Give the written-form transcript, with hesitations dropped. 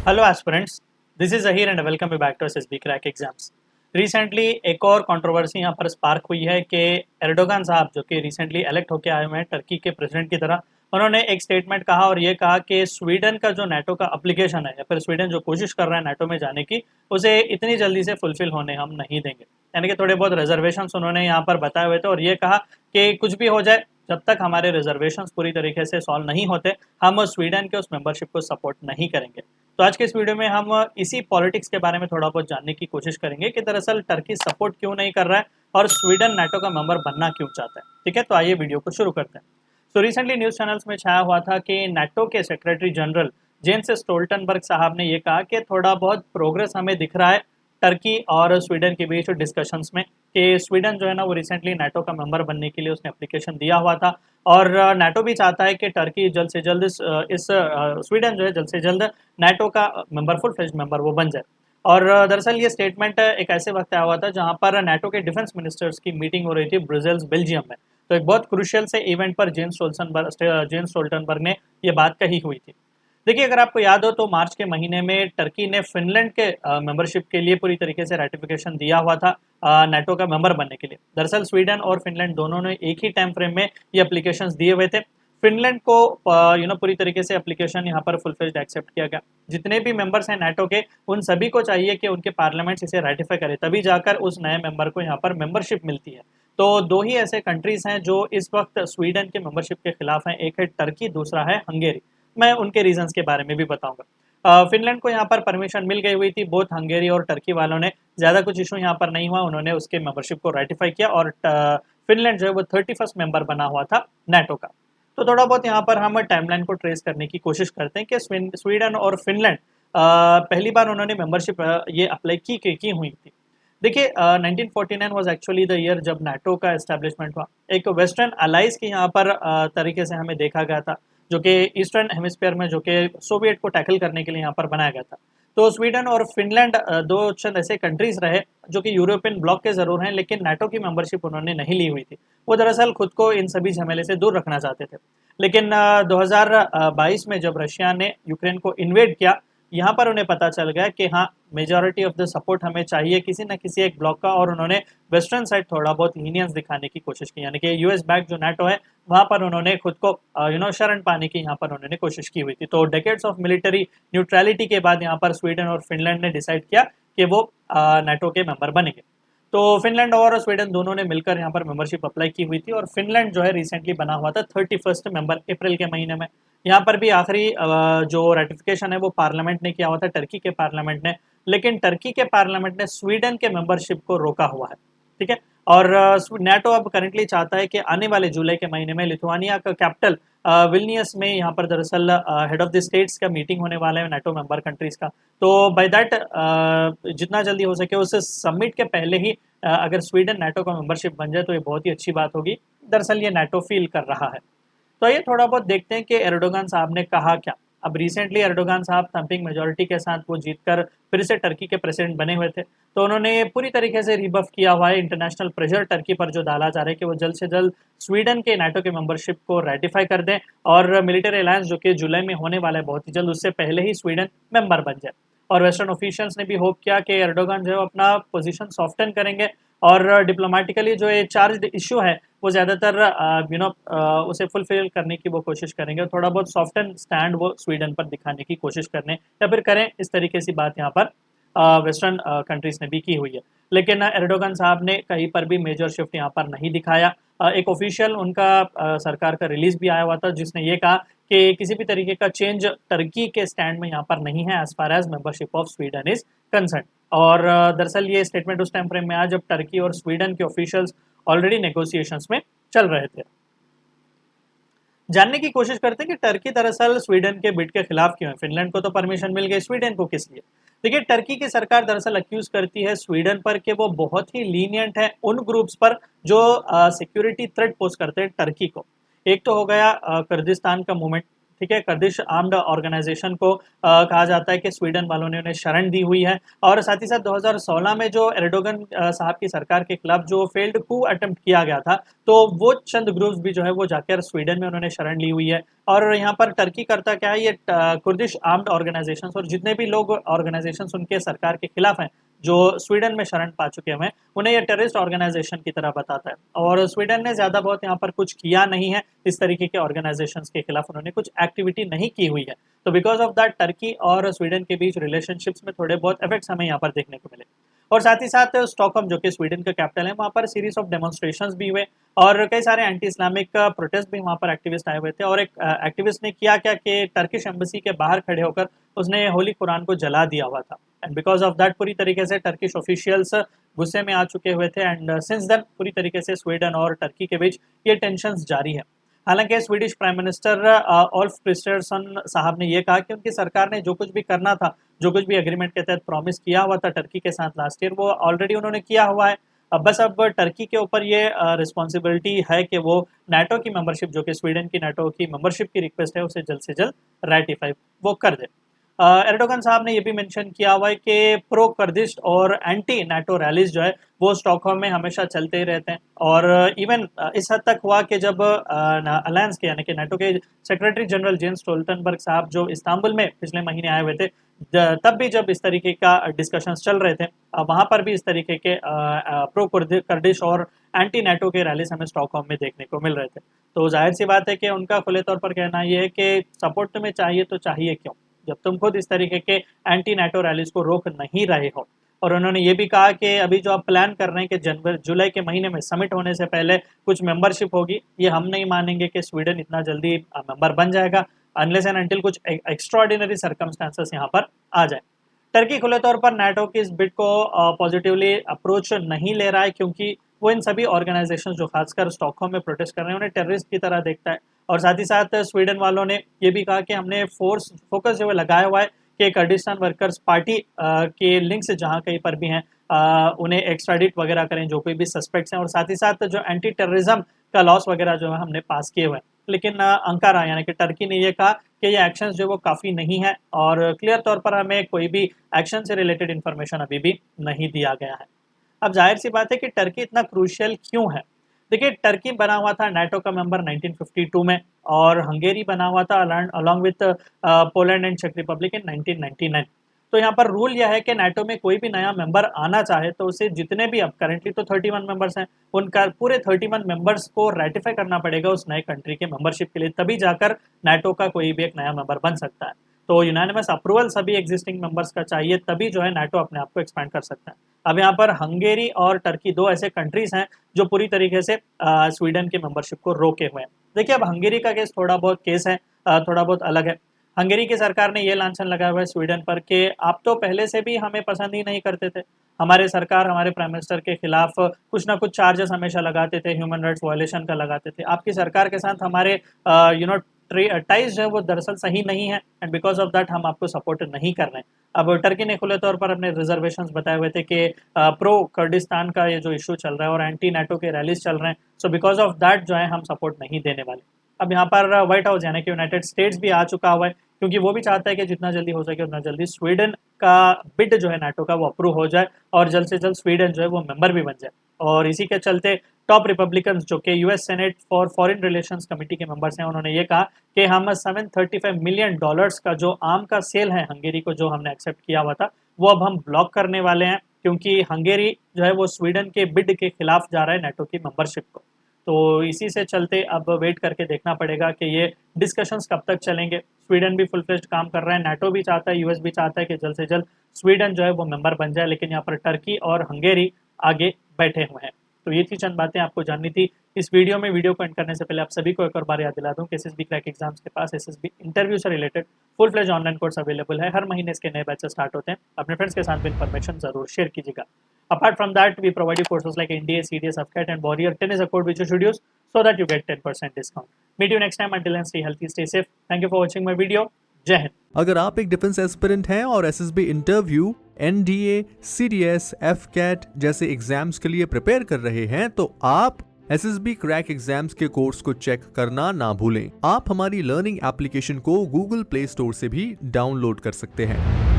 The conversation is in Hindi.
Hello aspirants, this is Zaheer and welcome back to SSB crack exams. Recently एक और कंट्रोवर्सी यहाँ पर स्पार्क हुई है कि एर्डोगन साहब जो कि रिसेंटली इलेक्ट होकर आए हुए हैं टर्की के प्रेसिडेंट की तरह, उन्होंने एक स्टेटमेंट कहा और ये कहा कि स्वीडन का जो नाटो का एप्लीकेशन है या फिर स्वीडन जो कोशिश कर रहा है नाटो में जाने की, उसे इतनी जल्दी से फुलफिल होने हम नहीं देंगे। यानी कि थोड़े बहुत रिजर्वेशन उन्होंने यहाँ पर बताए हुए थे और ये कहा कि कुछ भी हो जाए, जब तक हमारे रिजर्वेशन पूरी तरीके से सॉल्व नहीं होते, हम स्वीडन के उस मेंबरशिप को सपोर्ट नहीं करेंगे। तो आज के इस वीडियो में हम इसी पॉलिटिक्स के बारे में थोड़ा बहुत जानने की कोशिश करेंगे कि दरअसल टर्की सपोर्ट क्यों नहीं कर रहा है और स्वीडन नाटो का मेंबर बनना क्यों चाहता है। ठीक है, तो आइए वीडियो को शुरू करते हैं। तो रिसेंटली न्यूज चैनल्स में छाया हुआ था कि नाटो के सेक्रेटरी जनरल जेंस स्टोल्टनबर्ग साहब ने यह कहा कि थोड़ा बहुत प्रोग्रेस हमें दिख रहा है टर्की और स्वीडन के बीच डिस्कशंस में, कि स्वीडन जो है ना वो रिसेंटली नाटो का मेंबर बनने के लिए उसने एप्लीकेशन दिया हुआ था और नाटो भी चाहता है कि टर्की जल्द से जल्द इस स्वीडन जो है जल्द से जल्द नाटो का मेंबर, फुल फ्लेज्ड मेंबर वो बन जाए। और दरअसल ये स्टेटमेंट एक ऐसे वक्त आया हुआ था जहां पर नाटो के डिफेंस मिनिस्टर्स की मीटिंग हो रही थी ब्रुसेल्स बेल्जियम में। तो एक बहुत क्रूशियल से इवेंट पर जेंस स्टोल्टनबर्ग ने ये बात कही हुई थी। देखिए, अगर आपको याद हो तो मार्च के महीने में टर्की ने फिनलैंड के मेंबरशिप के लिए पूरी तरीके से रेटिफिकेशन दिया हुआ था नाटो का मेंबर बनने के लिए। दरअसल स्वीडन और फिनलैंड दोनों ने एक ही टाइम फ्रेम में ये एप्लीकेशन दिए हुए थे। फिनलैंड को पूरी तरीके से एप्लीकेशन यहाँ पर फुल फ्लेज्ड एक्सेप्ट किया गया। जितने भी मेंबर्स हैं नाटो के, उन सभी को चाहिए कि उनके पार्लियामेंट इसे रेटिफाई करे, तभी जाकर उस नए मेंबर को यहाँ पर मेंबरशिप मिलती है। तो दो ही ऐसे कंट्रीज हैं जो इस वक्त स्वीडन के मेंबरशिप के खिलाफ हैं, एक है टर्की, दूसरा है हंगेरी। मैं उनके रीजंस के बारे में भी बताऊंगा। फिनलैंड को यहाँ पर परमिशन मिल गई हुई थी, बोथ हंगेरी और टर्की वालों ने ज्यादा कुछ इशू यहाँ पर नहीं हुआ, उन्होंने उसके मेंबरशिप को रेटिफाई किया और फिनलैंड जो है वो 31st मेंबर बना हुआ था नाटो का। तो थोड़ा बहुत यहाँ पर हम टाइमलाइन को ट्रेस करने की कोशिश करते हैं कि स्वीडन और फिनलैंड पहली बार उन्होंने मेंबरशिप ये अप्लाई की हुई थी। देखिए, 1949 वाज एक्चुअली द ईयर जब नाटो का एस्टेब्लिशमेंट हुआ। एक वेस्टर्न अलाइज की यहाँ पर तरीके से हमें देखा गया था, जो कि ईस्टर्न हेमिस्फीयर में, जो कि सोवियत को टैकल करने के लिए यहाँ पर बनाया गया था। तो स्वीडन और फिनलैंड दो चंद ऐसे कंट्रीज रहे जो कि यूरोपियन ब्लॉक के जरूर हैं, लेकिन नाटो की मेंबरशिप उन्होंने नहीं ली हुई थी। वो दरअसल खुद को इन सभी झमेले से दूर रखना चाहते थे। लेकिन 2022 में जब रशिया ने यूक्रेन को इन्वेड किया, यहाँ पर उन्हें पता चल गया कि हाँ, मेजॉरिटी ऑफ द सपोर्ट हमें चाहिए किसी न किसी एक ब्लॉक का, और उन्होंने वेस्टर्न साइड थोड़ा बहुत लीनियंस दिखाने की कोशिश की। यानी कि यूएस बैक जो नाटो है वहां पर उन्होंने खुद को शरण पाने की यहाँ पर उन्होंने कोशिश की हुई थी। तो डेकेड्स ऑफ मिलिट्री न्यूट्रलिटी के बाद यहाँ पर स्वीडन और फिनलैंड ने डिसाइड किया कि वो नाटो के मेंबर बनेंगे। तो फिनलैंड और स्वीडन दोनों ने मिलकर यहाँ पर मेंबरशिप अप्लाई की हुई थी और फिनलैंड जो है रिसेंटली बना हुआ था 31st मेंबर अप्रैल के महीने में। यहाँ पर भी आखिरी जो रेटिफिकेशन है वो पार्लियामेंट ने किया हुआ था, टर्की के पार्लियामेंट ने। लेकिन टर्की के पार्लियामेंट ने स्वीडन के मेंबरशिप को रोका हुआ है। ठीक है, और नाटो अब करंटली चाहता है कि आने वाले जुलाई के महीने में लिथुआनिया का कैपिटल विल्नियस में यहाँ पर दरअसल हेड ऑफ द स्टेट्स का मीटिंग होने वाला है नाटो मेंबर कंट्रीज का। तो बाय दैट जितना जल्दी हो सके उस समिट के पहले ही अगर स्वीडन नाटो का मेंबरशिप बन जाए तो ये बहुत ही अच्छी बात होगी। दरअसल ये नाटो फील कर रहा है। तो ये थोड़ा बहुत देखते हैं कि एर्डोगन साहब ने कहा क्या। अब रिसेंटली एर्डोगन साहब थम्पिंग मेजोरिटी के साथ वो जीतकर फिर से टर्की के प्रेसिडेंट बने हुए थे। तो उन्होंने पूरी तरीके से रिबफ किया हुआ है इंटरनेशनल प्रेशर टर्की पर जो डाला जा रहा है कि वो जल्द से जल्द स्वीडन के नाटो के मेंबरशिप को रेटिफाई कर दें और मिलिट्री अलायंस जो कि जुलाई में होने वाला है बहुत ही जल्द, उससे पहले ही स्वीडन मेंबर बन जाए। और वेस्टर्न ऑफिशियल्स ने भी होप किया कि एर्डोगन जो है अपना पोजीशन सॉफ्टन करेंगे और डिप्लोमेटिकली जो ये चार्ज इशू है वो ज़्यादातर उसे फुलफिल करने की वो कोशिश करेंगे और थोड़ा बहुत सॉफ्ट एंड स्टैंड वो स्वीडन पर दिखाने की कोशिश करने या फिर करें, इस तरीके से बात यहाँ पर वेस्टर्न कंट्रीज ने भी की हुई है। लेकिन एर्डोगन साहब ने कहीं पर भी मेजर शिफ्ट यहाँ पर नहीं दिखाया। एक ऑफिशियल उनका सरकार का रिलीज भी आया हुआ था जिसने ये कहा कि किसी भी तरीके का चेंज टर्की के स्टैंड में यहाँ पर नहीं है as far as membership of Sweden is concern. और दरअसल ये स्टेटमेंट उस टाइम फ्रेम में आया जब टर्की और स्वीडन के ऑफिशियल्स ऑलरेडी नेगोशिएशंस में चल रहे थे। जानने की कोशिश करते हैं कि टर्की दरअसल स्वीडन के बिड के खिलाफ क्यों है। फिनलैंड को तो परमिशन मिल गई, स्वीडन को किस लिए? देखिए, टर्की की सरकार दरअसल अक्यूज करती है स्वीडन पर कि वो बहुत ही लीनियंट है उन ग्रुप्स पर जो सिक्योरिटी थ्रेट पोस्ट करते हैं टर्की को। एक तो हो गया कुर्दिस्तान का मूवमेंट, ठीक है, कर्दिश आर्म्ड ऑर्गेनाइजेशन को कहा जाता है कि स्वीडन वालों ने उन्हें शरण दी हुई है। और साथ ही साथ 2016 में जो एर्डोगन साहब की सरकार के खिलाफ जो फेल्ड कू अटेम्प्ट किया गया था, तो वो चंद ग्रुप्स भी जो है वो जाकर स्वीडन में उन्होंने शरण ली हुई है। और यहाँ पर टर्की करता क्या है, ये कुर्दिश आर्म्ड ऑर्गेनाइजेशन और जितने भी लोग ऑर्गेनाइजेशन उनके सरकार के खिलाफ हैं, जो स्वीडन में शरण पा चुके हैं, उन्हें ये टेररिस्ट ऑर्गेनाइजेशन की तरह बताता है। और स्वीडन ने ज़्यादा बहुत यहाँ पर कुछ किया नहीं है, इस तरीके के ऑर्गेनाइजेशंस के खिलाफ उन्होंने कुछ एक्टिविटी नहीं की हुई है। तो बिकॉज ऑफ दैट टर्की और स्वीडन के बीच रिलेशनशिप्स में थोड़े बहुत इफेक्ट्स हमें यहाँ पर देखने को मिले। और साथ ही साथ स्टॉकहोम जो कि स्वीडन का कैपिटल है, वहाँ पर सीरीज ऑफ डेमोन्स्ट्रेशंस भी हुए और कई सारे एंटी इस्लामिक प्रोटेस्ट भी वहाँ पर एक्टिविस्ट आए हुए थे। और एक एक्टिविस्ट ने किया क्या कि टर्किश एम्बेसी के बाहर खड़े होकर उसने होली कुरान को जला दिया हुआ था। एंड बिकॉज ऑफ दैट पूरी तरीके से टर्किश ऑफिशियल्स गुस्से में आ चुके हुए थे। एंड सिंस देन पूरी तरीके से स्वीडन और टर्की के बीच ये टेंशंस जारी है। हालांकि स्वीडिश प्राइम मिनिस्टर ओल्फ क्रिस्टरसन साहब ने यह कहा कि उनकी सरकार ने जो कुछ भी करना था, जो कुछ भी एग्रीमेंट के तहत प्रॉमिस किया हुआ था टर्की के साथ लास्ट ईयर, वो ऑलरेडी उन्होंने किया हुआ है। अब टर्की के ऊपर ये रिस्पॉन्सिबिलिटी है कि वो नाटो की मेंबरशिप, जो कि स्वीडन की नाटो की मेंबरशिप की रिक्वेस्ट है, उसे जल्द से जल्द रेटिफाई वो कर दे। एर्डोगन साहब ने यह भी मेंशन किया हुआ है कि प्रो कर्दिश और एंटी नाटो रैलीज जो है वो स्टॉकहोम में हमेशा चलते ही रहते हैं। और इवन इस हद तक हुआ कि जब अलायंस के यानी कि नाटो के सेक्रेटरी जनरल जेंस स्टोल्टनबर्ग साहब जो इस्तांबुल में पिछले महीने आए हुए थे, तब भी जब इस तरीके का डिस्कशंस चल रहे थे, वहां पर भी इस तरीके के प्रो कर्दिश और एंटी नाटो के रैलीज हमें स्टॉकहोम में देखने को मिल रहे थे। तो जाहिर सी बात है कि उनका खुले तौर पर कहना यह है कि सपोर्ट तुम्हें चाहिए तो चाहिए क्यों, जब तुम खुद इस तरीके के एंटी नाटो रैलीज को रोक नहीं रहे हो। और उन्होंने ये भी कहा कि अभी जो आप प्लान कर रहे हैं कि जुलाई के महीने में समिट होने से पहले कुछ मेंबरशिप होगी, ये हम नहीं मानेंगे कि स्वीडन इतना जल्दी मेंबर बन जाएगा अनलेस एंड अनटिल कुछ एक्स्ट्राऑर्डिनरी सर्कमस्टांसेस यहाँ पर आ जाए। टर्की खुले तौर पर नाटो की इस बिड को पॉजिटिवली अप्रोच नहीं ले रहा है, क्योंकि वो इन सभी ऑर्गेनाइजेशन जो खासकर स्टॉकहोम में प्रोटेस्ट कर रहे हैं उन्हें टेररिस्ट की तरह देखता है। और साथ ही साथ स्वीडन वालों ने ये भी कहा कि हमने फोकस जो है लगाया हुआ है कि कर्दिस्तान वर्कर्स पार्टी के लिंक्स जहाँ कहीं पर भी हैं उन्हें एक्स्ट्राडिट वगैरह करें जो कोई भी सस्पेक्ट्स हैं। और साथ ही साथ जो एंटी टेररिज्म का लॉस वगैरह जो है हमने पास किए हुए हैं। लेकिन अंकारा यानी कि टर्की ने ये कहा कि ये एक्शंस जो वो काफ़ी नहीं है और क्लियर तौर पर हमें कोई भी एक्शन से रिलेटेड इन्फॉर्मेशन अभी भी नहीं दिया गया है। अब जाहिर सी बात है कि टर्की इतना क्रूशियल क्यों है। देखिए, टर्की बना हुआ था नाटो का मेंबर 1952 में और हंगेरी बना हुआ था अलॉन्ग विथ पोलैंड एंड चेक रिपब्लिक इन 1999। तो यहाँ पर रूल यह है कि नाटो में कोई भी नया मेंबर आना चाहे तो उसे जितने भी, अब करेंटली तो 31 मेंबर्स हैं, उनका पूरे 31 मेंबर्स को रेटिफाई करना पड़ेगा उस नए कंट्री के मेंबरशिप के लिए, तभी जाकर नाटो का कोई भी एक नया मेंबर बन सकता है। तो यूनानिमस अप्रूवल सभी एग्जिस्टिंग मेंबर्स का चाहिए, तभी जो है नाटो अपने आप को एक्सपैंड कर सकता है। अब यहाँ पर हंगेरी और टर्की दो ऐसे कंट्रीज हैं जो पूरी तरीके से स्वीडन के मेंबरशिप को रोके हुए हैं। देखिए, अब हंगेरी का केस थोड़ा बहुत केस है, थोड़ा बहुत अलग है। हंगेरी की सरकार ने ये लांछन लगाया हुआ है स्वीडन पर कि आप तो पहले से भी हमें पसंद ही नहीं करते थे, हमारे सरकार हमारे प्राइम मिनिस्टर के खिलाफ कुछ ना कुछ चार्जेस हमेशा लगाते थे, ह्यूमन राइट्स वायलेशन का लगाते थे, आपकी सरकार के साथ हमारे टाइज जो है वो दरअसल सही नहीं है एंड बिकॉज ऑफ दैट हम आपको सपोर्ट नहीं कर रहे हैं। अब टर्की ने खुले तौर पर अपने रिजर्वेशंस बताए हुए थे कि प्रो कर्दिस्तान का ये जो इशू चल रहा है और एंटी नाटो के रैलीज चल रहे हैं, सो बिकॉज ऑफ दैट जो है हम सपोर्ट नहीं देने वाले। अब यहाँ पर व्हाइट हाउस यानी कि यूनाइटेड स्टेट्स भी आ चुका हुआ है, क्योंकि वो भी चाहता है कि जितना जल्दी हो सके उतना जल्दी स्वीडन का बिड जो है नाटो का वो अप्रूव हो जाए और जल्द से जल्द स्वीडन जो है वो मेंबर भी बन जाए। और इसी के चलते टॉप रिपब्लिकन्स जो कि US senate for foreign relations committee के मेंबर्स हैं, उन्होंने ये कहा कि हम $735 मिलियन का जो आम का सेल है हंगेरी को जो हमने एक्सेप्ट किया हुआ था, वो अब हम ब्लॉक करने वाले हैं, क्योंकि हंगेरी जो है वो स्वीडन के बिड के खिलाफ जा रहा है नाटो की मेंबरशिप को। तो इसी से चलते अब वेट करके देखना पड़ेगा कि ये डिस्कशंस कब तक चलेंगे। स्वीडन भी फुल फ्लेज्ड काम कर रहा है, नाटो भी चाहता है, यूएस भी चाहता है कि जल्द से जल्द स्वीडन जो है वो मेंबर बन जाए, लेकिन यहाँ पर टर्की और हंगेरी आगे बैठे हुए हैं। तो ये थी चंद बातें आपको जाननी थी इस वीडियो में। वीडियो को एंड करने से पहले आप सभी को एक और बार याद दिला दूं कि एसएसबी क्रैक एग्जाम्स के पास एसएसबी इंटरव्यू से related full fledge online course available है। हर महीने इसके नए बैचेस स्टार्ट होते हैं, अपने फ्रेंड्स के साथ भी इन्फॉर्मेशन जरूर शेयर कीजिएगा। Apart from that, we provide you courses like NDA, CDS, AFCAT and Warrior 10 is a code which you should use so that you get 10% discount. Meet you next time. Until then, stay healthy, stay safe. Thank you for watching my video. जय हिंद। अगर आप एक डिफेंस एस्पिरेंट हैं और SSB interview, NDA, CDS, AFCAT जैसे एग्जाम्स के लिए प्रिपेयर कर रहे हैं तो आप SSB क्रैक एग्जाम्स के कोर्स को चेक करना ना भूलें। आप हमारी लर्निंग एप्लीकेशन को गूगल प्ले स्टोर से भी डाउनलोड कर सकते हैं।